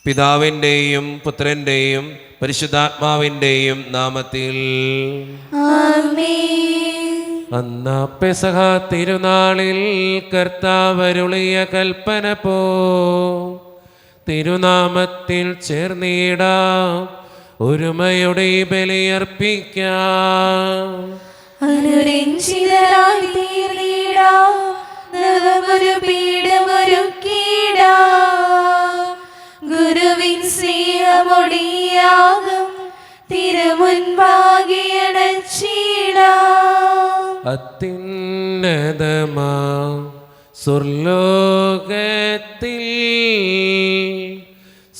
പിതാവിൻ്റെയും പുത്രൻ്റെയും പരിശുദ്ധാത്മാവിൻ്റെയും നാമത്തിൽ ആമേൻ. അന്നാ പെസഹ തിരുനാളിൽ കർത്താവരുളിയ കൽപ്പന പോ തിരുനാമത്തിൽ ചേർന്നിടാം, ഒരുമയുടെ ബലിയർപ്പിക്കാം. അനുരഞ്ജിതരായി തീർന്നിടാം, നവമൊരു പീഠമൊരുക്കിടാം. ഗുരുവിൻ സ്നേഹമൊടിയാകും തിരുമുൻപാകെ അണച്ചിടാം. അത്യുന്നതമാ സ്വർലോകത്തിൽ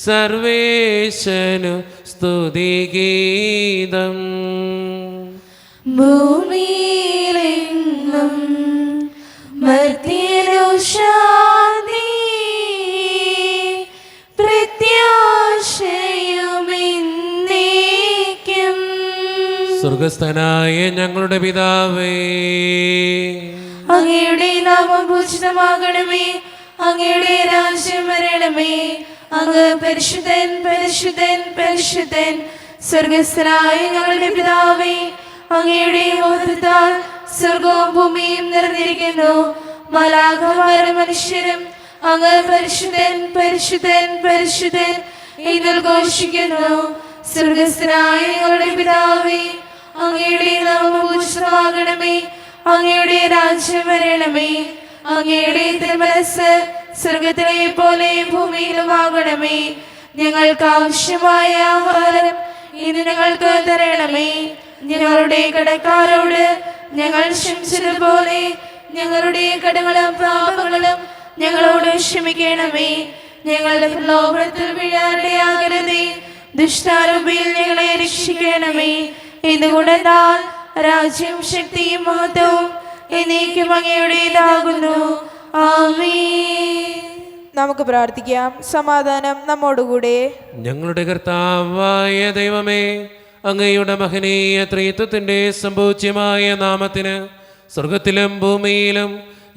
സർവേശനു സ്തുതിഗീതം. ഭൂമിയിലെങ്ങും മർത്യനു ശാന്തി, പ്രത്യാശയുമെന്നേക്കും. സ്വർഗസ്ഥനായ ഞങ്ങളുടെ പിതാവേ, അങ്ങയുടെ നാമം പൂജിതമാകണമേ, അങ്ങയുടെ രാജ്യം വരണമേ. അങ്ങ് പരിശുദ്ധൻ പരിശുദ്ധൻ പരിശുദ്ധൻ. സ്വർഗസ്ഥനായ ഞങ്ങളുടെ പിതാവേ, അങ്ങയുടെ മഹത്വത്താൽ സ്വർഗവും ഭൂമിയും നിറഞ്ഞിരിക്കുന്നു. മാലാഖമാരും മനുഷ്യരും അങ്ങ് പരിശുദ്ധൻ പരിശുദ്ധൻ പരിശുദ്ധൻ എന്ന് ഘോഷിക്കുന്നു. സ്വർഗസ്ഥനായ ഞങ്ങളുടെ പിതാവേ, അങ്ങയുടെ നാമം പൂജിതമാകണമേ, അങ്ങയുടെ രാജ്യം വരണമേ. അങ്ങയുടെ തിരുമനസ്സ് സ്വർഗത്തിലെ പോലെ ഭൂമിയിലുമാകണമേ. ഞങ്ങൾക്ക് ആവശ്യമായ ആഹാരം ഇന്ന് ഞങ്ങൾക്ക് തരണമേ. ഞങ്ങളുടെ കടക്കാരോട് ഞങ്ങൾ ക്ഷമിച്ചതുപോലെ ഞങ്ങളുടെ കടങ്ങളും പാപങ്ങളും ഞങ്ങളോട് ക്ഷമിക്കണമേ. ഞങ്ങളുടെ പ്രലോഭനത്തിൽ വീഴാനിടയാകരുതേ, ദുഷ്ടാരൂപിയിൽ ഞങ്ങളെ രക്ഷിക്കണമേ. ഇതുകൊണ്ടെന്നാൽ രാജ്യം ശക്തിയും മഹത്വവും എന്നേക്കും അങ്ങയുടേതാകുന്നു. ആമേൻ. നമുക്ക് പ്രാർത്ഥിക്കാം. സമാധാനം നമ്മോടുകൂടെ. ഞങ്ങളുടെ കർത്താവായ ദൈവമേ, അങ്ങയുടെ മഹനീയ ത്രിത്വത്തിൻ്റെ സംഭൂജ്യമായ നാമത്തിന് സ്വർഗത്തിലും ഭൂമിയിലും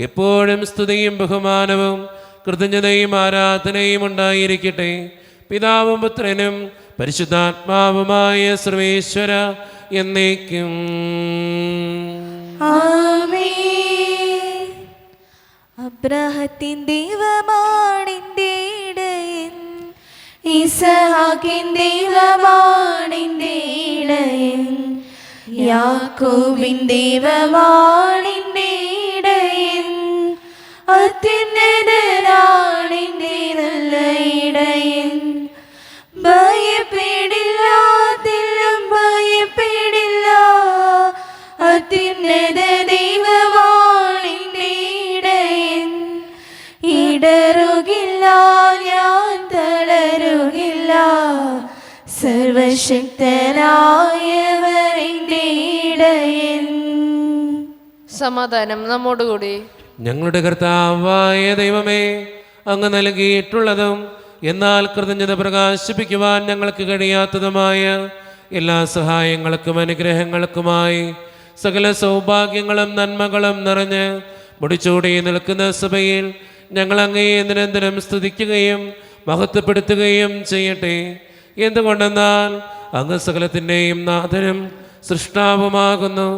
എപ്പോഴും സ്തുതിയും ബഹുമാനവും കൃതജ്ഞതയും ആരാധനയും ഉണ്ടായിരിക്കട്ടെ. പിതാവും പുത്രനും പരിശുദ്ധാത്മാവുമായ സർവേശ്വര എന്നേക്കും. ആമേൻ. അബ്രാഹത്തിൻ ദൈവമാണെന്റെ ഇടയൻ, ഇസഹാക്കിൻ ദൈവമാണെന്റെ ഇടയൻ, യാക്കോബിൻ ദൈവമാണെന്റെ ഇടയൻ, അത്യുന്നതനാണെന്റെ നല്ല ഇടയൻ. ഭയപ്പെടില്ല, തെല്ലും ഭയപ്പെടില്ല, അത്യുന്നത ദൈവമാണെന്റെ ഇടയൻ. ഇടറുകില്ല, ഞാൻ തളരുകില്ല, സർവശക്തനായവർ എൻ്റെ ഇടയൻ. സമാധാനം നമ്മോടുകൂടി. ഞങ്ങളുടെ കർത്താവായ ദൈവമേ, അങ്ങ് നൽകിയിട്ടുള്ളതും എന്നാൽ കൃതജ്ഞത പ്രകാശിപ്പിക്കുവാൻ ഞങ്ങൾക്ക് കഴിയാത്തതുമായ എല്ലാ സഹായങ്ങൾക്കും അനുഗ്രഹങ്ങൾക്കുമായി സകല സൗഭാഗ്യങ്ങളും നന്മകളും നിറഞ്ഞ് മുടിച്ചൂടി നിൽക്കുന്ന സഭയിൽ ഞങ്ങൾ അങ്ങയെ നിരന്തരം സ്തുതിക്കുകയും മഹത്വപ്പെടുത്തുകയും ചെയ്യട്ടെ. എന്തുകൊണ്ടെന്നാൽ അങ്ങ് സകലത്തിൻ്റെയും നാഥനും സൃഷ്ടാവുമാകുന്നു.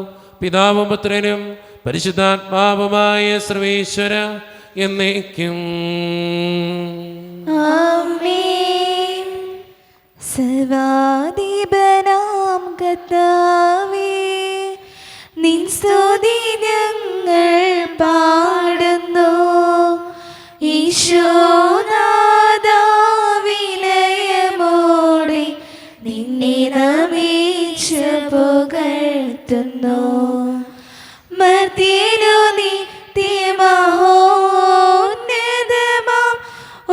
പിതാവും പുത്രനും പരിശുദ്ധാത്മാവുമായ സർവേശ്വര എന്നേക്കും. ആമേൻ. സർവാധിപനാം കർത്താവേ, നിൻ സ്തുതി ഞങ്ങൾ പാടുന്നു. ഈശോനാഥാ, വിനയമോടെ നിന്നെ നമിച്ച് പുകഴ്ത്തുന്നു. മർത്യനു നിത്യമഹോന്നതമാം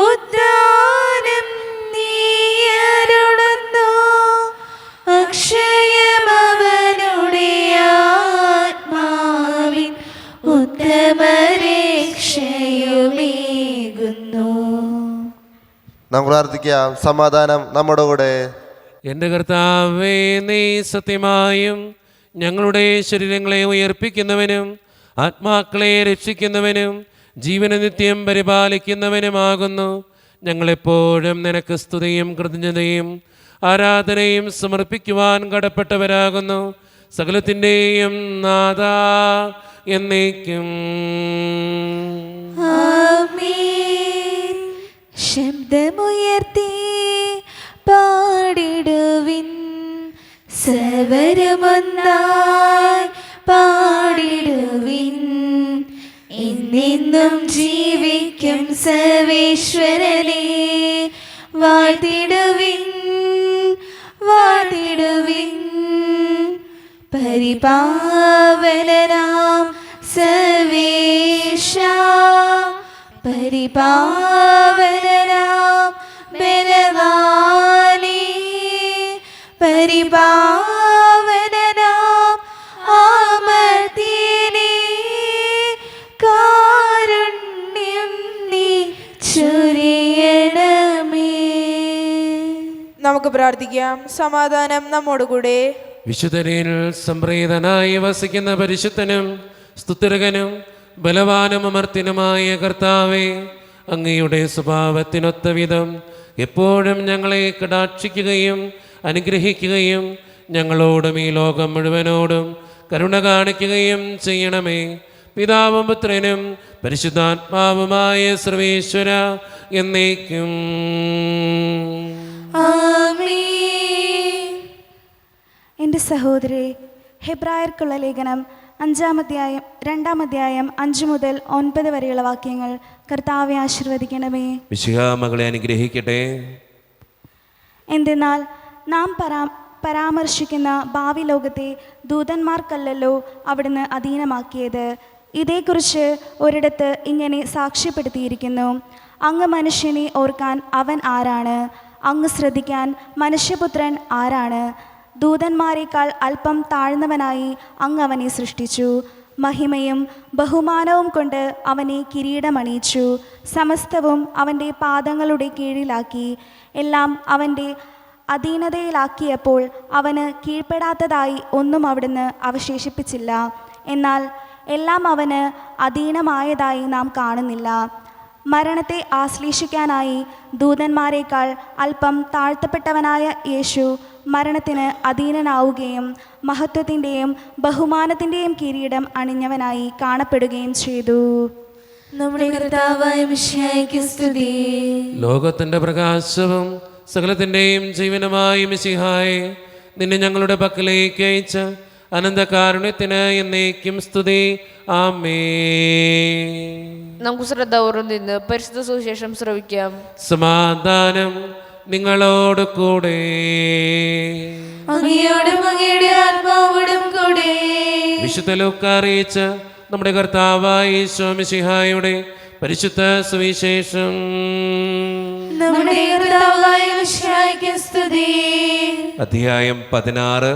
ഉദ്ധാനം നീയരുളുന്നു. അക്ഷയമവനുടെ ആത്മാവിൻ ഉത്തമരക്ഷയുമേകുന്നു. നാം പ്രാർത്ഥിക്കാം. സമാധാനം നമ്മുടെ കൂടെ. എൻ്റെ കർത്താവേ, നീ സത്യമായും ഞങ്ങളുടെ ശരീരങ്ങളെ ഉയർപ്പിക്കുന്നവനും ആത്മാക്കളെ രക്ഷിക്കുന്നവനും ജീവന നിത്യം പരിപാലിക്കുന്നവനുമാകുന്നു. ഞങ്ങളെപ്പോഴും നിനക്ക് സ്തുതിയും കൃതജ്ഞതയും ആരാധനയും സമർപ്പിക്കുവാൻ കടപ്പെട്ടവരാകുന്നു. സകലത്തിൻ്റെയും നാഥ എന്നേക്കും. ആമേൻ. ശബ്ദമുയർത്തി പാടിടുവിൻ, സർവരുമൊന്നായി പാടിടുവിൻ. എന്നെന്നും ജീവിക്കും സർവേശ്വരനെ വാഴ്ത്തിടുവിൻ, വാഴ്ത്തിടുവിൻ. പരിപാവനനാം സർവേശ, പരിപാവനനാം ബലവാനേ, പരിപാവനനാം അമർത്യനേ, കാരുണ്യം നീ ചൊരിയണമേ. നമുക്ക് പ്രാർത്ഥിക്കാം. സമാധാനം നമ്മോടുകൂടെ. വിശുദ്ധരിൽ സംപ്രീതനായി വസിക്കുന്ന പരിശുദ്ധനും സ്തുതിർഹനും ബലവാനും അമർത്തിനുമായ കർത്താവേ, അങ്ങയുടെ സ്വഭാവത്തിനൊത്ത വിധം എപ്പോഴും ഞങ്ങളെ കടാക്ഷിക്കുകയും അനുഗ്രഹിക്കുകയും ഞങ്ങളോടും ഈ ലോകം മുഴുവനോടും കരുണ കാണിക്കുകയും ചെയ്യണമേ. പിതാവും പുത്രനും പരിശുദ്ധാത്മാവുമായ സർവേശ്വര എന്നേക്കും. ആമേൻ. എൻ്റെ സഹോദരി, ഹെബ്രായർക്കുള്ള ലേഖനം 5-ാം അധ്യായം 5 മുതൽ 9 വരെയുള്ള വാക്യങ്ങൾ കർത്താവെ ആശീർവദിക്കണമേ. മിശിഹാ മകളെ അനുഗ്രഹിക്കട്ടെ. എന്തെന്നാൽ നാം പരാമർശിക്കുന്ന ഭാവി ലോകത്തെ ദൂതന്മാർക്കല്ലല്ലോ അവിടുന്ന് അധീനമാക്കിയത്. ഇതേക്കുറിച്ച് ഒരിടത്ത് ഇങ്ങനെ സാക്ഷ്യപ്പെടുത്തിയിരിക്കുന്നു: അങ്ങ് മനുഷ്യനെ ഓർക്കാൻ അവൻ ആരാണ്? അങ്ങ് ശ്രദ്ധിക്കാൻ മനുഷ്യപുത്രൻ ആരാണ്? ദൂതന്മാരെക്കാൾ അല്പം താഴ്ന്നവനായി അങ്ങ് അവനെ സൃഷ്ടിച്ചു. മഹിമയും ബഹുമാനവും കൊണ്ട് അവനെ കിരീടമണിയിച്ചു. സമസ്തവും അവൻ്റെ പാദങ്ങളുടെ കീഴിലാക്കി. എല്ലാം അവൻ്റെ അധീനതയിലാക്കിയപ്പോൾ അവന് കീഴ്പ്പെടാത്തതായി ഒന്നും അവിടുന്ന് അവശേഷിപ്പിച്ചില്ല. എന്നാൽ എല്ലാം അവന് അധീനമായതായി നാം കാണുന്നില്ല. മരണത്തെ ആശ്ലേഷിക്കാനായി ദൂതന്മാരെക്കാൾ അല്പം താഴ്ത്തപ്പെട്ടവനായ യേശു മരണത്തിന് അധീനനാവുകയും മഹത്വത്തിൻ്റെയും ബഹുമാനത്തിൻ്റെയും കിരീടം അണിഞ്ഞവനായി കാണപ്പെടുകയും ചെയ്തു. നമ്മുടെ കർത്താവായ മിശിഹായ്ക്ക് സ്തുതി. ലോകത്തിൻ്റെ പ്രകാശവും സകലത്തിൻ്റെയും ജീവനുമായ മിശിഹായെ, നിന്നെ ഞങ്ങളുടെ പക്കലേക്ക് അയച്ച അനന്തകാരുണ്യത്തിന് എന്നേക്കും സ്തുതി. ആമേൻ. നമുക്ക് ശ്രദ്ധാപൂർവ്വം നിന്ന് പരിശുദ്ധ സുവിശേഷം ശ്രവിക്കാം. സമാധാനം നിങ്ങളോട് കൂടെ. അങ്ങയോടും അങ്ങയുടെ ആത്മാവോടും കൂടെ. വിശുദ്ധ ലൂക്കാ അറിയിച്ച നമ്മുടെ കർത്താവായ യേശു മിശിഹായുടെ പരിശുദ്ധ സുവിശേഷം. നമ്മുടെ കർത്താവായ മിശിഹായ്ക്ക് സ്തുതി. അധ്യായം 16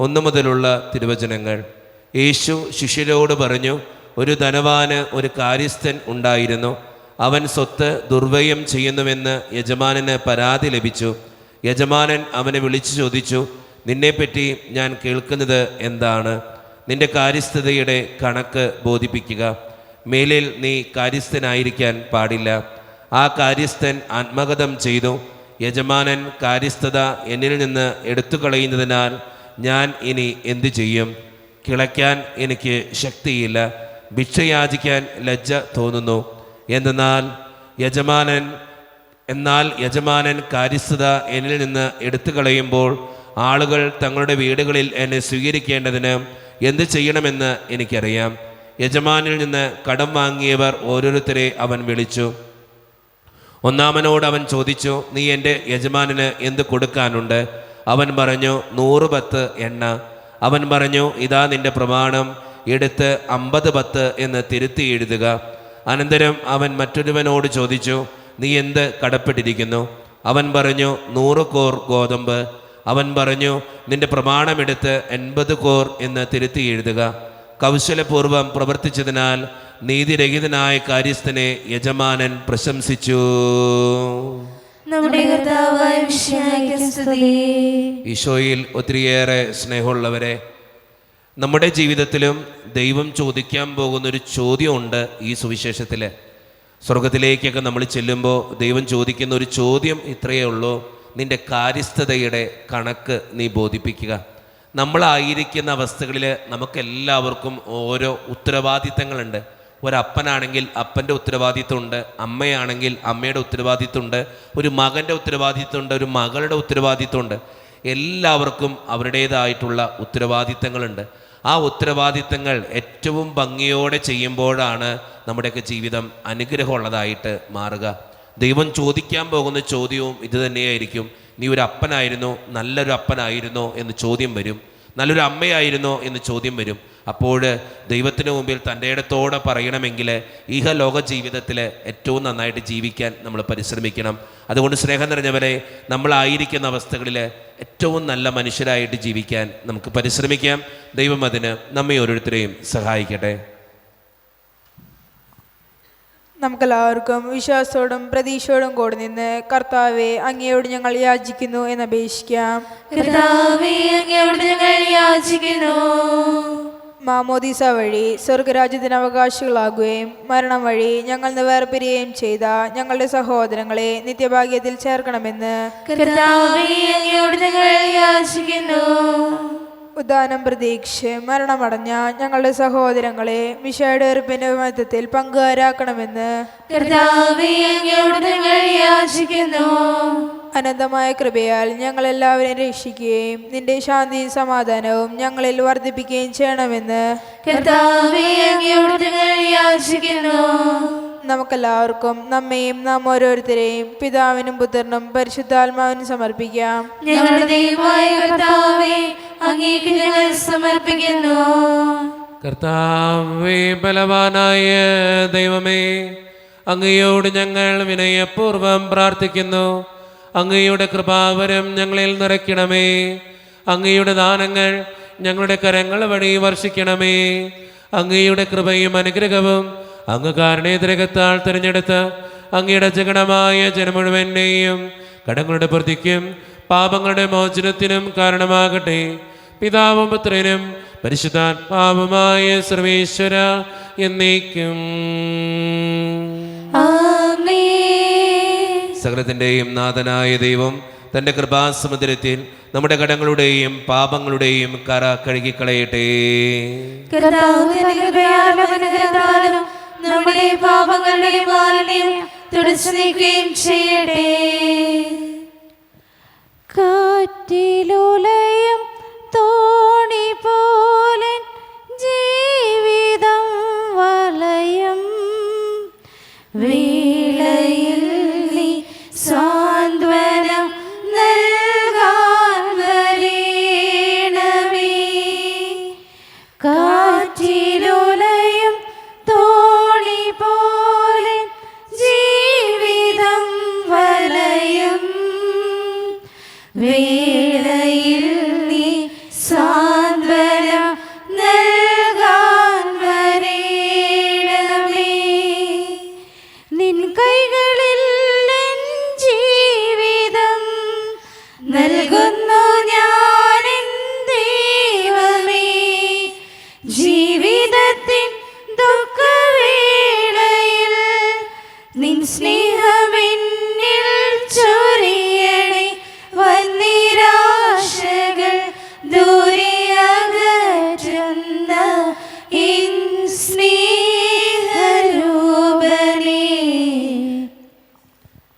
1 മുതലുള്ള തിരുവചനങ്ങൾ. യേശു ശിഷ്യരോട് പറഞ്ഞു: ഒരു ധനവാന് ഒരു കാര്യസ്ഥൻ ഉണ്ടായിരുന്നു. അവൻ സ്വത്ത് ദുർവ്യയം ചെയ്യുന്നുവെന്ന് യജമാനന് പരാതി ലഭിച്ചു. യജമാനൻ അവനെ വിളിച്ചു ചോദിച്ചു: നിന്നെപ്പറ്റി ഞാൻ കേൾക്കുന്നത് എന്താണ്? നിന്റെ കാര്യസ്ഥതയുടെ കണക്ക് ബോധിപ്പിക്കുക. മേലിൽ നീ കാര്യസ്ഥനായിരിക്കാൻ പാടില്ല. ആ കാര്യസ്ഥൻ ആത്മഗതം ചെയ്തു: യജമാനൻ കാര്യസ്ഥത എന്നിൽ നിന്ന് എടുത്തു കളയുന്നതിനാൽ ഞാൻ ഇനി എന്തു ചെയ്യും? കിളയ്ക്കാൻ എനിക്ക് ശക്തിയില്ല, ഭിക്ഷയാചിക്കാൻ ലജ്ജ തോന്നുന്നു. എന്നാൽ യജമാനൻ കാര്യസ്ഥത എന്നിൽ നിന്ന് എടുത്തു കളയുമ്പോൾ ആളുകൾ തങ്ങളുടെ വീടുകളിൽ എന്നെ സ്വീകരിക്കേണ്ടതിന് എന്ത് ചെയ്യണമെന്ന് എനിക്കറിയാം. യജമാനിൽ നിന്ന് കടം വാങ്ങിയവർ ഓരോരുത്തരെ അവൻ വിളിച്ചു. ഒന്നാമനോട് അവൻ ചോദിച്ചു: നീ എൻ്റെ യജമാനന് എന്ത് കൊടുക്കാനുണ്ട്? അവൻ പറഞ്ഞു: 100 ബത്ത് എണ്ണ. അവൻ പറഞ്ഞു: ഇതാ നിന്റെ പ്രമാണം, എടുത്ത് 50 ബത്ത് എന്ന് തിരുത്തി എഴുതുക. അനന്തരം അവൻ മറ്റൊരുവനോട് ചോദിച്ചു: നീ എന്ത് കടപ്പെട്ടിരിക്കുന്നു? അവൻ പറഞ്ഞു: 100 കോർ ഗോതമ്പ്. അവൻ പറഞ്ഞു: നിന്റെ പ്രമാണമെടുത്ത് 80 കോർ എന്ന് തിരുത്തി എഴുതുക. കൗശലപൂർവം പ്രവർത്തിച്ചതിനാൽ നീതിരഹിതനായ കാര്യസ്ഥനെ യജമാനൻ പ്രശംസിച്ചു. നമ്മുടെ കർത്താവായ മിശിഹായ്ക്ക് സ്തുതി. ഈശോയിൽ ഒത്തിരിയേറെ സ്നേഹമുള്ളവരെ, നമ്മുടെ ജീവിതത്തിലും ദൈവം ചോദിക്കാൻ പോകുന്നൊരു ചോദ്യമുണ്ട് ഈ സുവിശേഷത്തിൽ. സ്വർഗത്തിലേക്കൊക്കെ നമ്മൾ ചെല്ലുമ്പോൾ ദൈവം ചോദിക്കുന്ന ഒരു ചോദ്യം ഇത്രയേ ഉള്ളൂ: നിൻ്റെ കാര്യസ്ഥതയുടെ കണക്ക് നീ ബോധിപ്പിക്കുക. നമ്മളായിരിക്കുന്ന അവസ്ഥകളിൽ നമുക്കെല്ലാവർക്കും ഓരോ ഉത്തരവാദിത്തങ്ങളുണ്ട്. ഒരപ്പനാണെങ്കിൽ അപ്പൻ്റെ ഉത്തരവാദിത്തമുണ്ട്, അമ്മയാണെങ്കിൽ അമ്മയുടെ ഉത്തരവാദിത്തമുണ്ട്, ഒരു മകൻ്റെ ഉത്തരവാദിത്തമുണ്ട്, ഒരു മകളുടെ ഉത്തരവാദിത്തമുണ്ട്. എല്ലാവർക്കും അവരുടേതായിട്ടുള്ള ഉത്തരവാദിത്തങ്ങളുണ്ട്. ആ ഉത്തരവാദിത്തങ്ങൾ ഏറ്റവും ഭംഗിയോടെ ചെയ്യുമ്പോഴാണ് നമ്മുടെയൊക്കെ ജീവിതം അനുഗ്രഹമുള്ളതായിട്ട് മാറുക. ദൈവം ചോദിക്കാൻ പോകുന്ന ചോദ്യവും ഇത് തന്നെയായിരിക്കും. നീ ഒരു അപ്പനായിരുന്നോ, നല്ലൊരു അപ്പനായിരുന്നോ എന്ന് ചോദ്യം വരും. നല്ലൊരു അമ്മയായിരുന്നോ എന്ന് ചോദ്യം വരും. അപ്പോൾ ദൈവത്തിന് മുമ്പിൽ തൻ്റെ ഇടത്തോടെ പറയണമെങ്കിൽ ഇഹലോക ജീവിതത്തിൽ ഏറ്റവും നന്നായിട്ട് ജീവിക്കാൻ നമ്മൾ പരിശ്രമിക്കണം. അതുകൊണ്ട് സ്നേഹം നിറഞ്ഞവരെ, നമ്മളായിരിക്കുന്ന അവസ്ഥകളിൽ ഏറ്റവും നല്ല മനുഷ്യരായിട്ട് ജീവിക്കാൻ നമുക്ക് പരിശ്രമിക്കാം. ദൈവം അതിന് നമ്മെ ഓരോരുത്തരെയും സഹായിക്കട്ടെ. നമുക്കെല്ലാവർക്കും വിശ്വാസത്തോടും പ്രതീക്ഷയോടും കൂടി നിന്ന് കർത്താവെ, അങ്ങയോട് ഞങ്ങൾ യാചിക്കുന്നു എന്നപേക്ഷിക്കാം. കർത്താവേ, അങ്ങയോട് ഞങ്ങൾ യാചിക്കുന്നു. മാമോദീസ വഴി സ്വർഗരാജ്യത്തിന് അവകാശികളാകുകയും മരണം വഴി ഞങ്ങൾ നിന്ന് വേർപിരിയുകയും ചെയ്ത ഞങ്ങളുടെ സഹോദരങ്ങളെ നിത്യഭാഗ്യത്തിൽ ചേർക്കണമെന്ന് കർത്താവേ, അങ്ങയോട് ഞങ്ങൾ യാചിക്കുന്നു. ഉദാനം പ്രതീക്ഷിച്ച് മരണമടഞ്ഞ ഞങ്ങളുടെ സഹോദരങ്ങളെ മിശയുടെ ഉറപ്പിന്റെ മധ്യത്തിൽ പങ്കുകാരാക്കണമെന്ന് കർത്താവേ, അങ്ങയോട് ഞങ്ങൾ യാചിക്കുന്നു. അനന്തമായ കൃപയാൽ ഞങ്ങളെല്ലാവരെയും രക്ഷിക്കുകയും നിന്റെ ശാന്തിയും സമാധാനവും ഞങ്ങളിൽ വർദ്ധിപ്പിക്കുകയും ചെയ്യണമെന്ന് കർത്താവേ, അങ്ങയോട് ഞങ്ങൾ യാചിക്കുന്നു. നമുക്കെല്ലാവർക്കും നമ്മയും നാം ഓരോരുത്തരെയും പിതാവിനും പുത്രനും പരിശുദ്ധാത്മാവിനും സമർപ്പിക്കാം. ഞങ്ങളുടെ ദൈവമായ കർത്താവേ, അങ്ങേക്ക് ഞങ്ങൾ സമർപ്പിക്കുന്നു. കർത്താവേ, ബലവാനായ ദൈവമേ, അങ്ങയോട് ഞങ്ങൾ വിനയപൂർവ്വം പ്രാർത്ഥിക്കുന്നു. അങ്ങയുടെ കൃപാവരം ഞങ്ങളിൽ നിറയ്ക്കണമേ. അങ്ങയുടെ ദാനങ്ങൾ ഞങ്ങളുടെ കരങ്ങൾ വഴി വർഷിക്കണമേ. അങ്ങയുടെ കൃപയും അനുഗ്രഹവും അങ്ങ് കാരണേതരകത്താൽ തിരഞ്ഞെടുത്ത അങ്ങയുടെ ജഗണമായ ജനം മുഴുവൻ്റെയും കടങ്ങളുടെ പ്രതിക്കും പാപങ്ങളുടെ മോചനത്തിനും കാരണമാകട്ടെ. പിതാവും പുത്രനും പരിശുദ്ധാത്മാവുമായ സർവേശ്വര എന്നേക്കും. സകലത്തിൻ്റെയും നാഥനായ ദൈവം തൻ്റെ കൃപാസമുദ്രത്തിൽ നമ്മുടെ കടങ്ങളുടെയും പാപങ്ങളുടെയും കറ കഴുകിക്കളയട്ടെ. കർത്താവിന്റെ കൃപയാലും അനുഗ്രഹത്താലും നമ്മുടെ പാപങ്ങളുടെ മാലിന്യം തുടച്ചു നീക്കുകയും ചെയ്യട്ടെ. കാറ്റിലുലയും തോണി പോലെ ജീവിതം വലയം വേളയിൽ നീ സാന്ത്വനം നൽകാൻ വരേണമേ. കാറ്റിലുലയും തോണി പോലെ ജീവിതം വലയം വേളയിൽ നീ സാന്ത്വനം നൽകാൻ വരേണമേ. നിൻ കൈകളിൽ എൻ ജീവിതം നൽകുന്നു ഞാൻ എൻ ദൈവമേ. ജീവിതത്തിൻ ദുഃഖവേളയിൽ നിൻ സ്നേഹമെന്നിൽ ചൊരിയണേ. വന്നിരാശകൾ ദൂരെ അകറ്റുന്ന ഇൻ സ്നേഹരൂപനേ.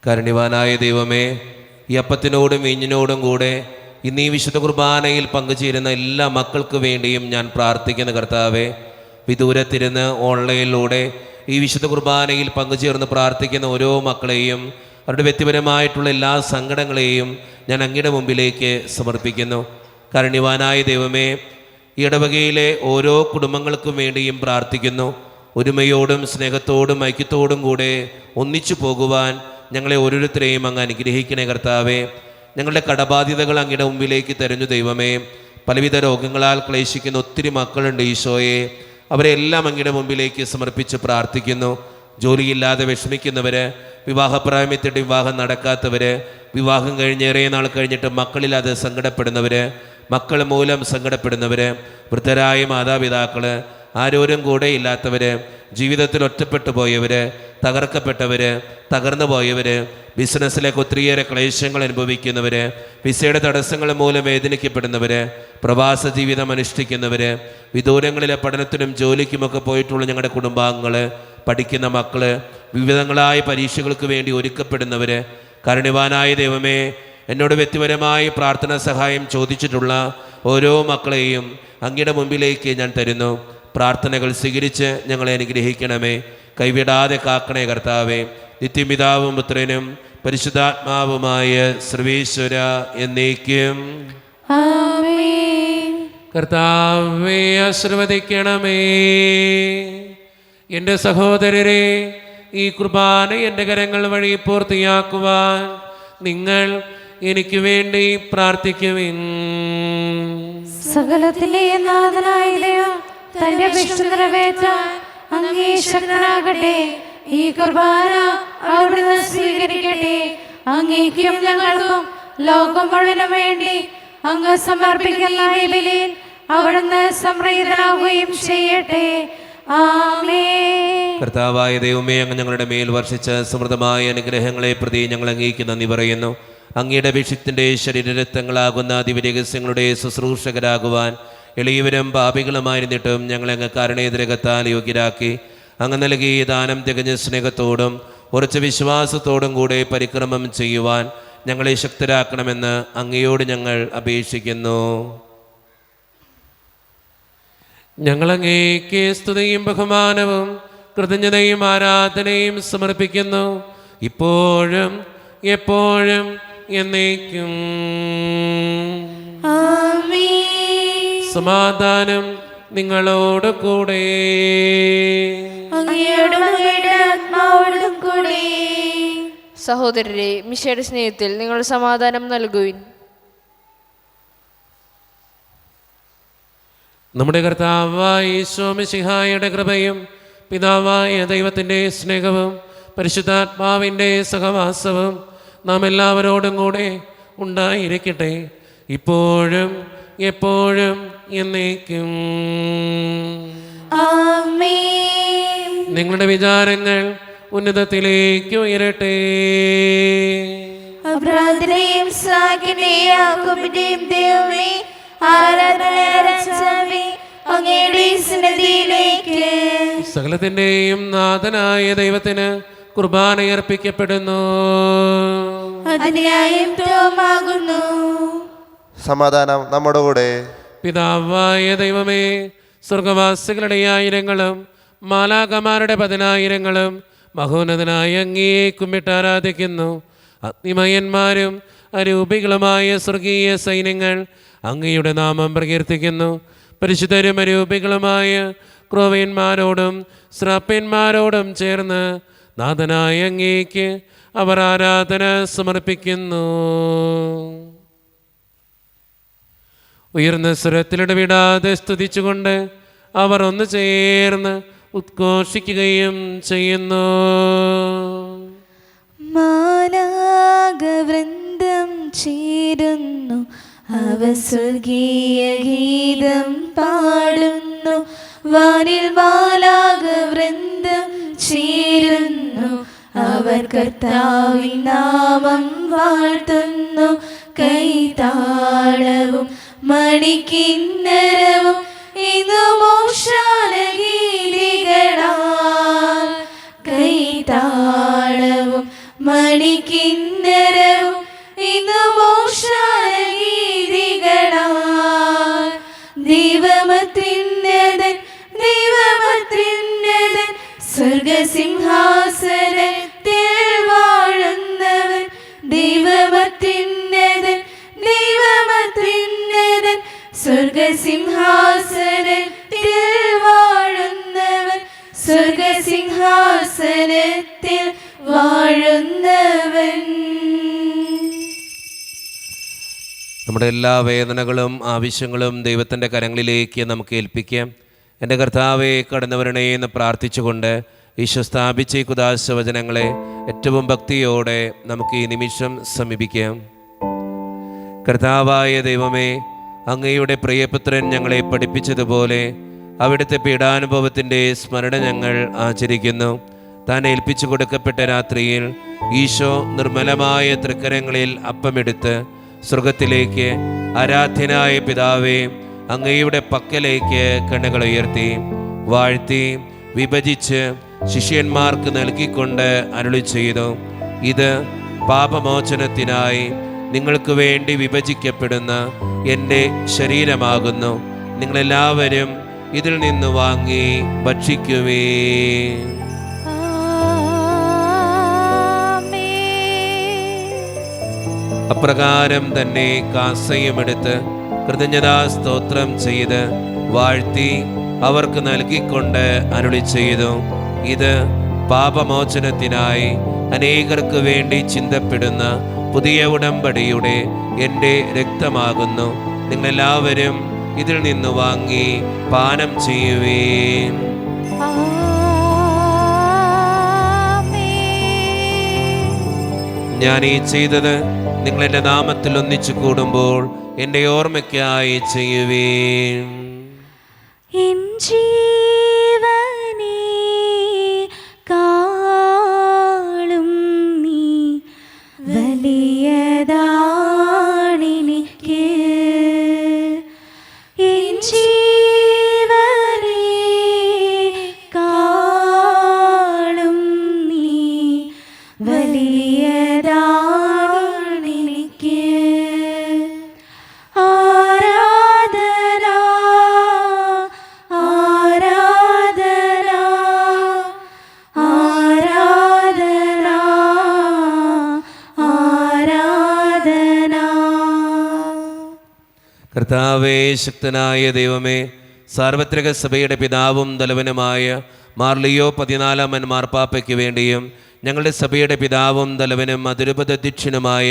കാരുണ്യവാനായ ദൈവമേ, ഈ അപ്പത്തിനോടും വീഞ്ഞിനോടും കൂടെ ഇന്ന് ഈ വിശുദ്ധ കുർബാനയിൽ പങ്കുചേരുന്ന എല്ലാ മക്കൾക്ക് വേണ്ടിയും ഞാൻ പ്രാർത്ഥിക്കുന്ന കർത്താവേ, വിദൂരത്തിരുന്ന് ഓൺലൈനിലൂടെ ഈ വിശുദ്ധ കുർബാനയിൽ പങ്കുചേർന്ന് പ്രാർത്ഥിക്കുന്ന ഓരോ മക്കളെയും അവരുടെ വ്യക്തിപരമായിട്ടുള്ള എല്ലാ സങ്കടങ്ങളെയും ഞാൻ അങ്ങയുടെ മുമ്പിലേക്ക് സമർപ്പിക്കുന്നു. കാരുണ്യവാനായ ദൈവമേ, ഈ ഇടവകയിലെ ഓരോ കുടുംബങ്ങൾക്കും വേണ്ടിയും പ്രാർത്ഥിക്കുന്നു. ഒരുമയോടും സ്നേഹത്തോടും ഐക്യത്തോടും കൂടെ ഒന്നിച്ചു പോകുവാൻ ഞങ്ങളെ ഓരോരുത്തരെയും അങ്ങ് അനുഗ്രഹിക്കണേ കർത്താവേ. ഞങ്ങളുടെ കടബാധ്യതകൾ അങ്ങയുടെ മുമ്പിലേക്ക് തരുന്നു ദൈവമേ. പലവിധ രോഗങ്ങളാൽ ക്ലേശിക്കുന്ന ഒത്തിരി മക്കളുണ്ട് ഈശോയെ. അവരെല്ലാം അങ്ങയുടെ മുമ്പിലേക്ക് സമർപ്പിച്ച് പ്രാർത്ഥിക്കുന്നു. ജോലിയില്ലാതെ വിഷമിക്കുന്നവർ, വിവാഹപ്രായമെത്തിയിട്ട് വിവാഹം നടക്കാത്തവർ, വിവാഹം കഴിഞ്ഞ് ഏറെ നാൾ കഴിഞ്ഞിട്ട് മക്കളില്ലാതെ സങ്കടപ്പെടുന്നവർ, മക്കൾ മൂലം സങ്കടപ്പെടുന്നവർ, വൃദ്ധരായ മാതാപിതാക്കൾ, ആരോരും കൂടെ ഇല്ലാത്തവർ, ജീവിതത്തിൽ ഒറ്റപ്പെട്ടു പോയവർ, തകർക്കപ്പെട്ടവർ, തകർന്നു പോയവർ, ബിസിനസ്സിലേക്ക് ഒത്തിരിയേറെ ക്ലേശങ്ങൾ അനുഭവിക്കുന്നവർ, വിസയുടെ തടസ്സങ്ങൾ മൂലം വേദനിക്കപ്പെടുന്നവർ, പ്രവാസ ജീവിതം അനുഷ്ഠിക്കുന്നവർ, വിദൂരങ്ങളിലെ പഠനത്തിനും ജോലിക്കുമൊക്കെ പോയിട്ടുള്ള ഞങ്ങളുടെ കുടുംബാംഗങ്ങൾ, പഠിക്കുന്ന മക്കൾ, വിവിധങ്ങളായ പരീക്ഷകൾക്ക് വേണ്ടി ഒരുക്കപ്പെടുന്നവർ, കാരുണ്യവാനായ ദൈവമേ, എന്നോട് വ്യക്തിപരമായി പ്രാർത്ഥനാ സഹായം ചോദിച്ചിട്ടുള്ള ഓരോ മക്കളെയും അങ്ങയുടെ മുമ്പിലേക്ക് ഞാൻ തരുന്നു. പ്രാർത്ഥനകൾ സ്വീകരിച്ച് ഞങ്ങളെ അനുഗ്രഹിക്കണമേ. കൈവിടാതെ കാക്കണേ കർത്താവേ. നിത്യപിതാവും പുത്രനും പരിശുദ്ധാത്മാവുമായ സർവേശ്വര എന്നേക്കും. കർത്താവേ, ആശീർവദിക്കണമേ. എൻ്റെ സഹോദരരെ, ഈ കുർബാന എൻ്റെ കരങ്ങൾ വഴി പൂർത്തിയാക്കുവാൻ നിങ്ങൾ എനിക്ക് വേണ്ടി പ്രാർത്ഥിക്കുവിൻ. സകലത്തിലെ നാഥനായ ദൈവം തന്റെ വിഷ്ണു നിറവേറ്റാൻ അങ്ങേ ശക്തനാകട്ടെ. ഈ കുർബാന അവിടുന്ന് സ്വീകരിക്കട്ടെ. അങ്ങേക്കും ഞങ്ങൾക്കും ലോകം മുഴുവനും വേണ്ടി അങ്ങ് സമർപ്പിക്കുന്ന ഈ ബലിയിൽ അവിടുന്ന് സംപ്രീതനാവുകയും ചെയ്യട്ടെ. ആമേൻ. കർത്താവായ ദൈവമേ, അങ്ങ് ഞങ്ങളുടെ മേൽ വർഷിച്ച സമൃദ്ധമായ അനുഗ്രഹങ്ങളെ പ്രതി ഞങ്ങൾ അങ്ങേക്ക് നന്ദി പറയുന്നു. അങ്ങയുടെ അഭിഷിക്തൻ്റെ ശരീരരക്തങ്ങളാകുന്ന ദിവ്യരഹസ്യങ്ങളുടെ ശുശ്രൂഷകരാകുവാൻ എളിയവരും പാപികളുമായിരുന്നിട്ടും ഞങ്ങളെ അങ്ങ് കാരുണ്യതിരകത്താൽ യോഗ്യരാക്കി. അങ്ങ് നൽകിയ ദാനം തികഞ്ഞ സ്നേഹത്തോടും ഉറച്ച വിശ്വാസത്തോടും കൂടെ പരിക്രമം ചെയ്യുവാൻ ഞങ്ങളെ ശക്തരാക്കണമെന്ന് അങ്ങയോട് ഞങ്ങൾ അപേക്ഷിക്കുന്നു. ഞങ്ങളങ്ങേക്ക് സ്തുതിയും ബഹുമാനവും കൃതജ്ഞതയും ആരാധനയും സമർപ്പിക്കുന്നു, ഇപ്പോഴും എപ്പോഴും എന്നേക്കും. സമാധാനം നിങ്ങളോട് കൂടെ. ആത്മാവോടും കൂടെ. സഹോദരരെ, മിശയുടെ സ്നേഹത്തിൽ നിങ്ങൾ സമാധാനം നൽകുവിൻ. നമ്മുടെ കർത്താവായ ഈശോ മിശിഹായുടെ കൃപയും പിതാവായ ദൈവത്തിൻ്റെ സ്നേഹവും പരിശുദ്ധാത്മാവിൻ്റെ സഹവാസവും നാം എല്ലാവരോടും കൂടെ ഉണ്ടായിരിക്കട്ടെ, ഇപ്പോഴും എപ്പോഴും എന്നേക്കും. നിങ്ങളുടെ വിചാരങ്ങൾ ഉന്നതത്തിലേക്ക് ഉയരട്ടെ. അബ്രാഹത്തിന്റെയും ഇസ്ഹാക്കിന്റെയും യാക്കോബിന്റെയും ദൈവമേ, ആരാധനയെ അങ്ങയുടെ സന്നിധിയിലേക്ക്. സകലത്തിന്റെയും നാഥനായ ദൈവത്തിന് കുർബാനയർപ്പിക്കപ്പെടുന്നു. സമാധാനം നമ്മുടെ കൂടെ. പിതാവായ ദൈവമേ, സ്വർഗവാസികളുടെ ആയിരങ്ങളും മാലാകമാരുടെ 10,000ങ്ങളും മഹോന്നതനായ അങ്ങയെ കുമ്പിട്ട് ആരാധിക്കുന്നു. അഗ്നിമയന്മാരും അരൂപികളുമായ സ്വർഗീയ സൈന്യങ്ങൾ അങ്ങയുടെ നാമം പ്രകീർത്തിക്കുന്നു. പരിശുദ്ധരും അരൂപികളുമായ ക്രോവ്യന്മാരോടും ശ്രാപ്യന്മാരോടും ചേർന്ന് നാഥനായ അങ്ങേക്ക് അവർ ആരാധന സമർപ്പിക്കുന്നു. ഉയർന്ന സ്വരത്തിലിടവിടാതെ സ്തുതിച്ചുകൊണ്ട് അവർ ഒന്ന് ചേർന്ന് ഉദ്ഘോഷിക്കുകയും ചെയ്യുന്നു. മാലാകവൃന്ദം ചേരുന്നു, അവ സ്വർഗീയ ഗീതം പാടുന്നു. വാനിൽ മാലാകവൃന്ദം ചേരുന്നു, അവർ കർത്താവിൻ നാമം വാഴ്ത്തുന്നു. കൈതാളവും മണിക്കിന്നരവും ഇതു മോക്ഷാലഗീതികളാൽ. കൈതാളവും മണിക്കിന്നരവും ഇതു മോക്ഷാലഗീതികളാൽ. ദൈവമത്യുന്നതൻ ദൈവമത്യുന്നതൻ സ്വർഗസിംഹാസനത്തിൽ വാഴുന്നവൻ. ദൈവമത്യുന്നതൻ ദൈവമത്യുന്നതൻ സ്വർഗസിംഹാസനത്തിൽ വാഴുന്നവൻ. സ്വർഗസിംഹാസനത്തിൽ വാഴുന്നവൻ. നമ്മുടെ എല്ലാ വേദനകളും ആവശ്യങ്ങളും ദൈവത്തിൻ്റെ കരങ്ങളിലേക്ക് നമുക്ക് ഏൽപ്പിക്കാം. എൻ്റെ കർത്താവെ, കടന്നവരണേ എന്ന് പ്രാർത്ഥിച്ചുകൊണ്ട് ഈശോ സ്ഥാപിച്ച ഈ കുദാശ വചനങ്ങളെ ഏറ്റവും ഭക്തിയോടെ നമുക്ക് ഈ നിമിഷം സമീപിക്കാം. കർത്താവായ ദൈവമേ, അങ്ങയുടെ പ്രിയപുത്രൻ ഞങ്ങളെ പഠിപ്പിച്ചതുപോലെ അവിടുത്തെ പീഡാനുഭവത്തിൻ്റെ സ്മരണ ഞങ്ങൾ ആചരിക്കുന്നു. താൻ ഏൽപ്പിച്ചു കൊടുക്കപ്പെട്ട രാത്രിയിൽ ഈശോ നിർമ്മലമായ തൃക്കരങ്ങളിൽ അപ്പമെടുത്ത് സ്വർഗത്തിലേക്ക് ആരാധ്യനായ പിതാവേ അങ്ങയുടെ പക്കലേക്ക് കണ്ണുകൾ ഉയർത്തി വാഴ്ത്തി വിഭജിച്ച് ശിഷ്യന്മാർക്ക് നൽകിക്കൊണ്ട് അരുളി ചെയ്തു, ഇത് പാപമോചനത്തിനായി നിങ്ങൾക്ക് വേണ്ടി വിഭജിക്കപ്പെടുന്ന എൻ്റെ ശരീരമാകുന്നു. നിങ്ങളെല്ലാവരും ഇതിൽ നിന്ന് വാങ്ങി ഭക്ഷിക്കുവേ. അപ്രകാരം തന്നെ കാസയുമെടുത്ത് കൃതജ്ഞതാ സ്തോത്രം ചെയ്ത് വാഴ്ത്തി അവർക്ക് നൽകിക്കൊണ്ട് അരുളി ചെയ്തു, ഇത് പാപമോചനത്തിനായി അനേകർക്ക് വേണ്ടി ചിന്തപ്പെടുന്ന പുതിയ ഉടമ്പടിയുടെ എൻ്റെ രക്തമാകുന്നു. നിങ്ങളെല്ലാവരും ഇതിൽ നിന്ന് വാങ്ങി പാനം ചെയ്യുവേൻ. ഞാൻ ഈ ചെയ്തത് നിങ്ങളെൻ്റെ നാമത്തിൽ ഒന്നിച്ചു കൂടുമ്പോൾ എൻ്റെ ഓർമ്മയ്ക്കായി ചെയ്യുവേൻ. എൻ ജീവനെ കാളും നീ വലിയതാണെനിക്ക്. എൻ ജീവനെ കാളും നീ വലിയതാണെനിക്ക്. ആരാധന ആരാധന ആരാധന ആരാധന. കർത്താവേ, ശക്തനായ ദൈവമേ, സാർവത്രിക സഭയുടെ പിതാവും തലവനുമായ മാർ ലിയോ 14 മാർപ്പാപ്പയ്ക്ക് വേണ്ടിയും ഞങ്ങളുടെ സഭയുടെ പിതാവും തലവനും അതിരൂപതധ്യക്ഷനുമായ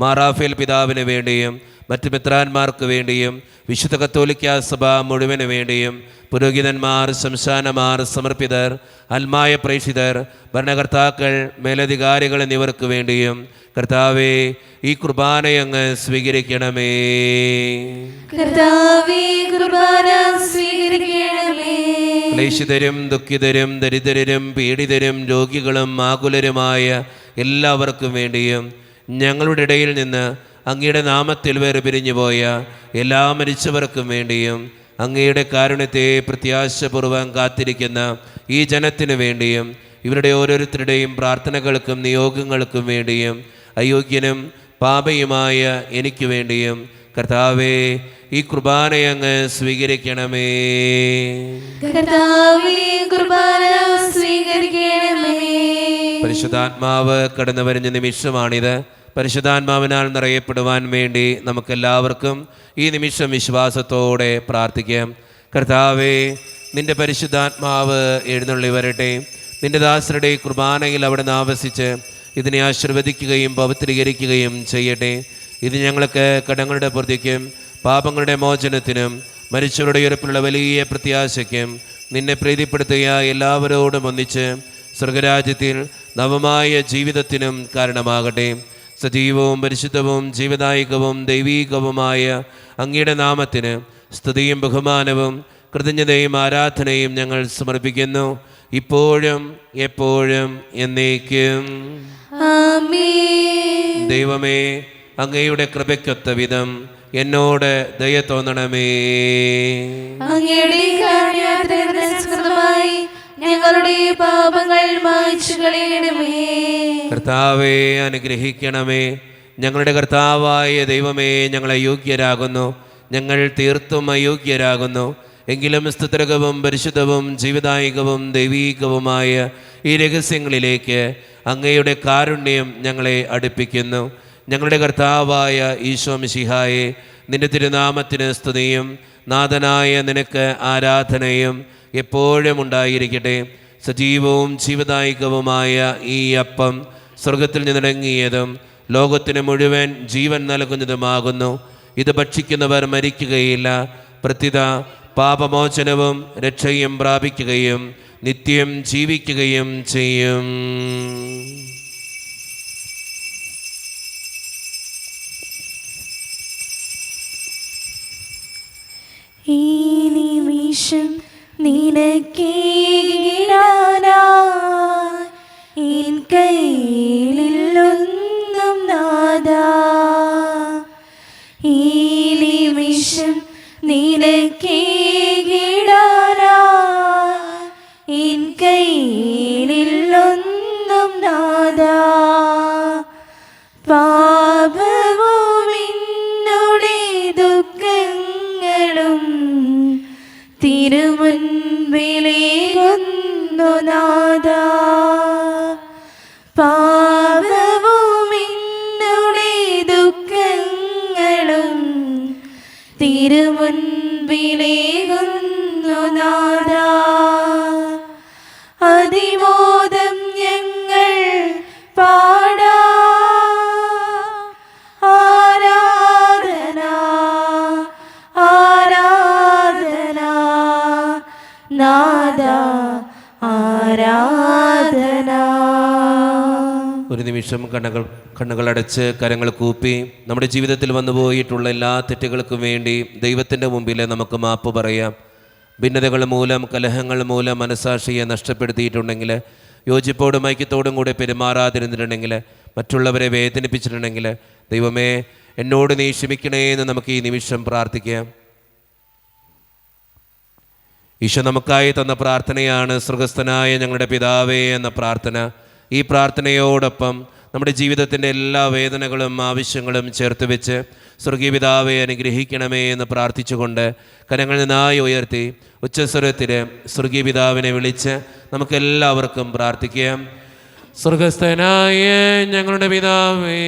മാറാഫേൽ പിതാവിന് വേണ്ടിയും മറ്റ് മെത്രാന്മാർക്ക് വേണ്ടിയും വിശുദ്ധ കത്തോലിക്കാ സഭ മുഴുവന് വേണ്ടിയും പുരോഹിതന്മാർ, സംസ്ഥാനമാർ, സമർപ്പിതർ, ആത്മായ പ്രേക്ഷിതർ, ഭരണകർത്താക്കൾ, മേലധികാരികൾ എന്നിവർക്ക് വേണ്ടിയും കർത്താവേ ഈ കുർബാനയങ്ങ് സ്വീകരിക്കണമേ. കർത്താവേ, കുർബാന സ്വീകരിക്കണമേ. ക്ലേശിതരും ദുഃഖിതരും ദരിദ്രരും പീഡിതരും രോഗികളും ആകുലരുമായ എല്ലാവർക്കും വേണ്ടിയും ഞങ്ങളുടെ ഇടയിൽ നിന്ന് അങ്ങയുടെ നാമത്തിൽ വേർപിരിഞ്ഞു പോയ എല്ലാ മരിച്ചവർക്കും വേണ്ടിയും അങ്ങയുടെ കാരുണ്യത്തെ പ്രത്യാശപൂർവ്വം കാത്തിരിക്കുന്ന ഈ ജനത്തിനു വേണ്ടിയും ഇവരുടെ ഓരോരുത്തരുടെയും പ്രാർത്ഥനകൾക്കും നിയോഗങ്ങൾക്കും വേണ്ടിയും അയോഗ്യനും പാപയുമായ എനിക്ക് വേണ്ടിയും കർത്താവേ ഈ കുർബാനയങ്ങ് സ്വീകരിക്കണമേ. കർത്താവേ, കുർബാന സ്വീകരിക്കണമേ. പരിശുദ്ധാത്മാവ് കടന്നു വരുന്ന നിമിഷമാണിത്. പരിശുദ്ധാത്മാവിനാൽ നിറയപ്പെടുവാൻ വേണ്ടി നമുക്കെല്ലാവർക്കും ഈ നിമിഷം വിശ്വാസത്തോടെ പ്രാർത്ഥിക്കാം. കർത്താവേ, നിന്റെ പരിശുദ്ധാത്മാവ് എഴുന്നള്ളി വരട്ടെ. നിന്റെ ദാസരുടെ കുർബാനയിൽ അവിടുന്ന് ആവസിച്ച് ഇതിനെ ആശീർവദിക്കുകയും പവിത്രീകരിക്കുകയും ചെയ്യട്ടെ. ഇത് ഞങ്ങൾക്ക് കടങ്ങളുടെ പൂർത്തിക്കും പാപങ്ങളുടെ മോചനത്തിനും മരിച്ചവരുടെ ഉയർപ്പിലുള്ള വലിയ പ്രത്യാശയ്ക്കും നിന്നെ പ്രീതിപ്പെടുത്തിയ എല്ലാവരോടും ഒന്നിച്ച് സ്വർഗരാജ്യത്തിൽ നവമായ ജീവിതത്തിനും കാരണമാകട്ടെ. സജീവവും പരിശുദ്ധവും ജീവദായകവും ദൈവീകവുമായ അങ്ങയുടെ നാമത്തിന് സ്തുതിയും ബഹുമാനവും കൃതജ്ഞതയും ആരാധനയും ഞങ്ങൾ സമർപ്പിക്കുന്നു, ഇപ്പോഴും എപ്പോഴും എന്നേക്കും. ആമേൻ. ദൈവമേ, അങ്ങയുടെ കൃപയ്ക്കൊത്ത വിധം എന്നോട് ദയ തോന്നണമേ. അങ്ങയുടെ കാരുണ്യാതിരകൃതമായി ഞങ്ങളുടെ പാപങ്ങൾ മായ്ച്ചു കളയണമേ. കർത്താവേ, അനുഗ്രഹിക്കണമേ. ഞങ്ങളുടെ കർത്താവായ ദൈവമേ, ഞങ്ങൾ അയോഗ്യരാകുന്നു, ഞങ്ങൾ തീർത്തും അയോഗ്യരാകുന്നു. എങ്കിലും സ്തുത്യർഹവും പരിശുദ്ധവും ജീവദായകവും ദൈവീകവുമായ ഈ രഹസ്യങ്ങളിലേക്ക് അങ്ങയുടെ കാരുണ്യം ഞങ്ങളെ അടുപ്പിക്കുന്നു. ഞങ്ങളുടെ കർത്താവായ ഈശോ മിശിഹായെ, നിന്റെ തിരുനാമത്തിന് സ്തുതിയും നാഥനായ നിനക്ക് ആരാധനയും എപ്പോഴും ഉണ്ടായിരിക്കട്ടെ. സജീവവും ജീവദായകവുമായ ഈ അപ്പം സ്വർഗത്തിൽ നിന്നിറങ്ങിയതും ലോകത്തിന് മുഴുവൻ ജീവൻ നൽകുന്നതുമാകുന്നു. ഇത് ഭക്ഷിക്കുന്നവർ മരിക്കുകയില്ല, പ്രത്യുത പാപമോചനവും രക്ഷയും പ്രാപിക്കുകയും നിത്യം ജീവിക്കുകയും ചെയ്യും. ഈ നിമിഷം നിനക്കേകിടാനായി എൻ കയ്യിലൊന്നും നാദാ. ഈ നിമിഷം നിനക്കേകിടാനായി എൻ കയ്യിലൊന്നും നാദാ. പാപവും എന്നോടെ ദുഃഖങ്ങളും തിരുമുൻപിലേകുന്നു നാദാ. പാപവും എന്നോടെ ദുഃഖങ്ങളും തിരുമുൻപിലേകുന്നു നാദാ. അതിമോദം ഞങ്ങൾ പാടാ. ആരാധന ആരാധന നാദാ ആരാധന. ഒരു നിമിഷം കണ്ണുകളടച്ച് കരങ്ങൾ കൂപ്പി നമ്മുടെ ജീവിതത്തിൽ വന്നുപോയിട്ടുള്ള എല്ലാ തെറ്റുകൾക്കും വേണ്ടി ദൈവത്തിൻ്റെ മുമ്പിൽ നമുക്ക് മാപ്പ് പറയാം. ഭിന്നതകൾ മൂലം, കലഹങ്ങൾ മൂലം മനസാക്ഷിയെ നഷ്ടപ്പെടുത്തിയിട്ടുണ്ടെങ്കിൽ, യോജിപ്പോടും ഐക്യത്തോടും കൂടെ പെരുമാറാതിരുന്നിട്ടുണ്ടെങ്കിൽ, മറ്റുള്ളവരെ വേദനിപ്പിച്ചിട്ടുണ്ടെങ്കിൽ, ദൈവമേ എന്നോട് നീ ക്ഷമിക്കണേ എന്ന് നമുക്ക് ഈ നിമിഷം പ്രാർത്ഥിക്കാം. ഈശോ നമുക്കായി തന്ന പ്രാർത്ഥനയാണ് സ്വർഗസ്ഥനായ ഞങ്ങളുടെ പിതാവേ എന്ന പ്രാർത്ഥന. ഈ പ്രാർത്ഥനയോടൊപ്പം നമ്മുടെ ജീവിതത്തിൻ്റെ എല്ലാ വേദനകളും ആവശ്യങ്ങളും ചേർത്ത് വെച്ച് സ്വർഗീയ പിതാവെ അനുഗ്രഹിക്കണമേ എന്ന് പ്രാർത്ഥിച്ചുകൊണ്ട് കരങ്ങൾ നന്നായി ഉയർത്തി ഉച്ചസ്വരത്തിൽ സ്വർഗീയ പിതാവിനെ വിളിച്ച് നമുക്കെല്ലാവർക്കും പ്രാർത്ഥിക്കാം. സ്വർഗസ്ഥനായ ഞങ്ങളുടെ പിതാവേ,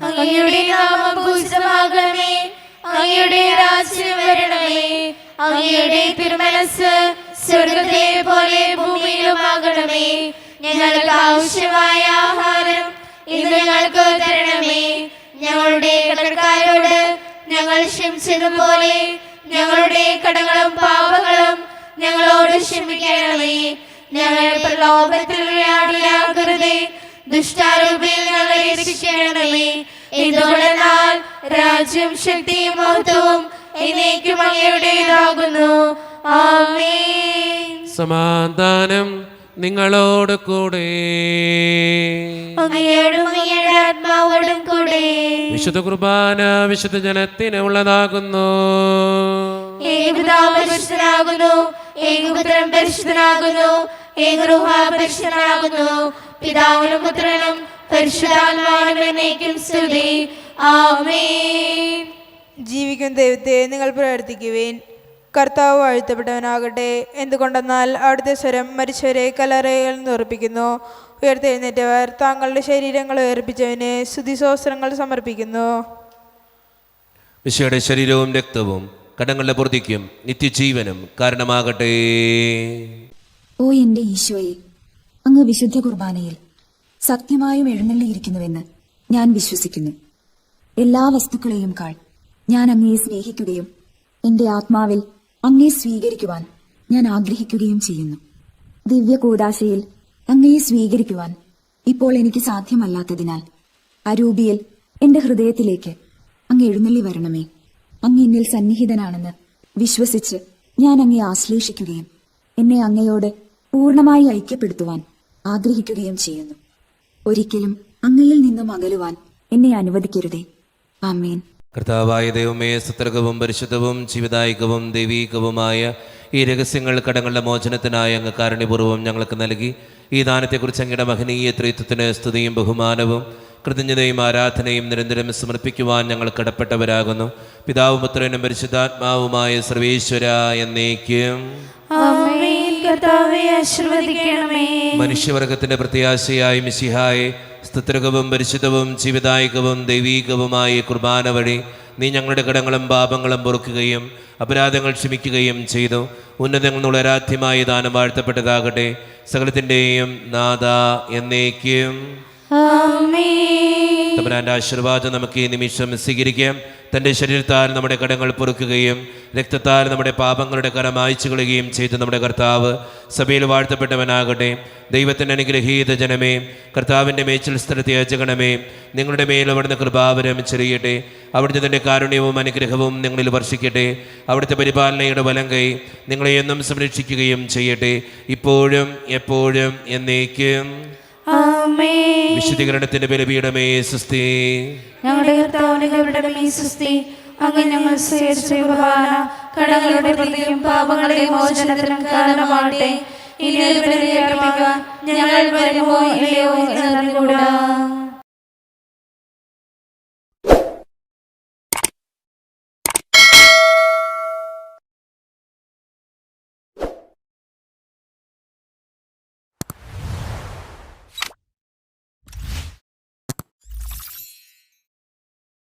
അങ്ങയുടെ നാമം പൂജിതമാകണമേ. അങ്ങയുടെ രാജ്യം വരണമേ. അങ്ങയുടെ തിരുമനസ്സ് സ്വർഗ്ഗത്തെ പോലെ ഭൂമിയിലുമാകണമേ. ഞങ്ങൾക്ക് ആവശ്യമായ ആഹാരം ഇന്ന് ഞങ്ങൾക്ക് തരണമേ. ഞങ്ങളുടെ കടക്കാരോട് ഞങ്ങൾ ക്ഷമിച്ചതുപോലെ ഞങ്ങളുടെ കടങ്ങളും പാപങ്ങളും ഞങ്ങളോട് ക്ഷമിക്കണമേ. ഞങ്ങൾ പ്രലോഭത്തിൽ വീഴാടിയാകരുതേ. ദുഷ്ടാരൂപിയിൽ ഞങ്ങളെ രക്ഷിക്കണമേ. എന്തുകൊണ്ടെന്നാൽ രാജ്യം, ശക്തിയും മഹത്വവും എന്നേക്കും അങ്ങയുടേതാകുന്നു. ആമേൻ. സമാധാനം നിങ്ങളോട് കൂടെ. അങ്ങയോടും അങ്ങയുടെ ആത്മാവോടും കൂടെ. വിശുദ്ധ കുർബാന വിശുദ്ധ ജനത്തിന് ഉള്ളതാകുന്നു. ഏകപിതാവ് പരിശുദ്ധനാകുന്നു, ഏകപുത്രൻ പരിശുദ്ധനാകുന്നു, ഏകരൂഹ പരിശുദ്ധനാകുന്നു. പിതാവിനും പുത്രനും പരിശുദ്ധാത്മാവിനും എന്നേക്കും സ്തുതി. ആമേൻ. ജീവിക്കുന്ന ദൈവത്തെ നിങ്ങൾ പ്രവർത്തിക്കുവേൻ. കർത്താവ് വാഴ്ത്തപ്പെട്ടവനാകട്ടെ. എന്തുകൊണ്ടെന്നാൽ അവിടുത്തെ സ്വരം മരിച്ചവരെ കല്ലറയിൽ നിന്ന് ഉറപ്പിക്കുന്നു. ഉയർത്തെഴുന്നേറ്റവർ താങ്കളുടെ ശരീരങ്ങൾ ഉയർപ്പിച്ചവന് സ്തുതിസ്തോത്രങ്ങൾ സമർപ്പിക്കുന്നു. ഈശോയുടെ ശരീരവും രക്തവും കടങ്ങളുടെ പൂർത്തിക്കും നിത്യജീവനും കാരണമാകട്ടെ. ഓ എന്റെ ഈശോയെ, അങ്ങ് വിശുദ്ധ കുർബാനയിൽ സത്യമായും എഴുന്നള്ളിയിരിക്കുന്നുവെന്ന് ഞാൻ വിശ്വസിക്കുന്നു. എല്ലാ വസ്തുക്കളെയും കാൾ ഞാൻ അങ്ങയെ സ്നേഹിക്കുകയും എന്റെ ആത്മാവിൽ അങ്ങയെ സ്വീകരിക്കുവാൻ ഞാൻ ആഗ്രഹിക്കുകയും ചെയ്യുന്നു. ദിവ്യ കൂദാശയിൽ അങ്ങയെ സ്വീകരിക്കുവാൻ ഇപ്പോൾ എനിക്ക് സാധ്യമല്ലാത്തതിനാൽ അരൂപിയിൽ എന്റെ ഹൃദയത്തിലേക്ക് അങ്ങ് എഴുന്നള്ളി വരണമേ. അങ്ങ് എന്നിൽ സന്നിഹിതനാണെന്ന് വിശ്വസിച്ച് ഞാൻ അങ്ങയെ ആശ്ലേഷിക്കുകയും എന്നെ അങ്ങയോട് പൂർണ്ണമായി ഐക്യപ്പെടുത്തുവാൻ ആഗ്രഹിക്കുകയും ചെയ്യുന്നു. ഒരിക്കലും അങ്ങയിൽ നിന്നും അകലുവാൻ എന്നെ അനുവദിക്കരുതേ. ആമേൻ. കർത്താവായ ദൈവമേ, സത്രകവും പരിശുദ്ധവും ജീവിതായികവും ദൈവീകവുമായ ഈ രഹസ്യങ്ങൾ കടങ്ങളുടെ മോചനത്തിനായി അങ്ങ് കാരുണ്യപൂർവ്വം ഞങ്ങൾക്ക് നൽകി. ഈ ദാനത്തെക്കുറിച്ച് അങ്ങയുടെ മഹനീയ ത്രിത്വത്തിന് സ്തുതിയും ബഹുമാനവും കൃതജ്ഞതയും ആരാധനയും നിരന്തരം സമർപ്പിക്കുവാൻ ഞങ്ങൾ കടപ്പെട്ടവരാകുന്നു. പിതാവും പുത്രനും പരിശുദ്ധാത്മാവുമായ സർവേശ്വര എന്നേക്കും. മനുഷ്യവർഗത്തിന്റെ പ്രത്യാശയായ മിശിഹായെ, സ്തുത്രകവും പരിശുദ്ധവും ജീവിതായികവും ദൈവീകവുമായ കുർബാന വഴി നീ ഞങ്ങളുടെ കടങ്ങളും പാപങ്ങളും പൊറുക്കുകയും അപരാധങ്ങൾ ക്ഷമിക്കുകയും ചെയ്തു. ഉന്നതങ്ങളുള്ള ആരാധ്യമായ ദാനം വാഴ്ത്തപ്പെട്ടതാകട്ടെ. സകലത്തിൻ്റെയും നാഥ എന്നേക്കും. തമ്പുരാന്റെ ആശീർവാദം നമുക്ക് ഈ നിമിഷം സ്വീകരിക്കാം. തൻ്റെ ശരീരത്താൽ നമ്മുടെ കടങ്ങൾ പൊറുക്കുകയും രക്തത്താൽ നമ്മുടെ പാപങ്ങളുടെ കരം മായ്ച്ചു കളയുകയും ചെയ്ത നമ്മുടെ കർത്താവ് സഭയിൽ വാഴ്ത്തപ്പെട്ടവനാകട്ടെ. ദൈവത്തിൻ്റെ അനുഗ്രഹീത ജനമേ, കർത്താവിൻ്റെ മേച്ചിൽ സ്ഥലത്തെ യാചകണമേ, നിങ്ങളുടെ മേൽ അവിടുന്ന് കൃപാവരം ചെറിയട്ടെ. അവിടുത്തെ തൻ്റെ കാരുണ്യവും അനുഗ്രഹവും നിങ്ങളിൽ വർഷിക്കട്ടെ. അവിടുത്തെ പരിപാലനയുടെ വലം കൈ നിങ്ങളെ എന്നും സംരക്ഷിക്കുകയും ചെയ്യട്ടെ, ഇപ്പോഴും എപ്പോഴും എന്നേക്കും. ആമേൻ. വിശുദ്ധീകരണത്തിന്റെ ബലിപീഠമേ സ്വസ്തി. ഞങ്ങളുടെ കർത്താവിന്റെ കരുണയുടെ സ്വസ്തി. അങ്ങ് ഞങ്ങൾ സ്വീകരിച്ച കുർബാന കടങ്ങളുടെ പ്രതിയും പാപങ്ങളുടെ മോചനത്തിനും കാരണമാകട്ടെ. ഇനി ഒരു ബലി അർപ്പിക്കാൻ ഞങ്ങൾ വരുമോ ഇല്ലയോ എന്നറിഞ്ഞുകൂടാ.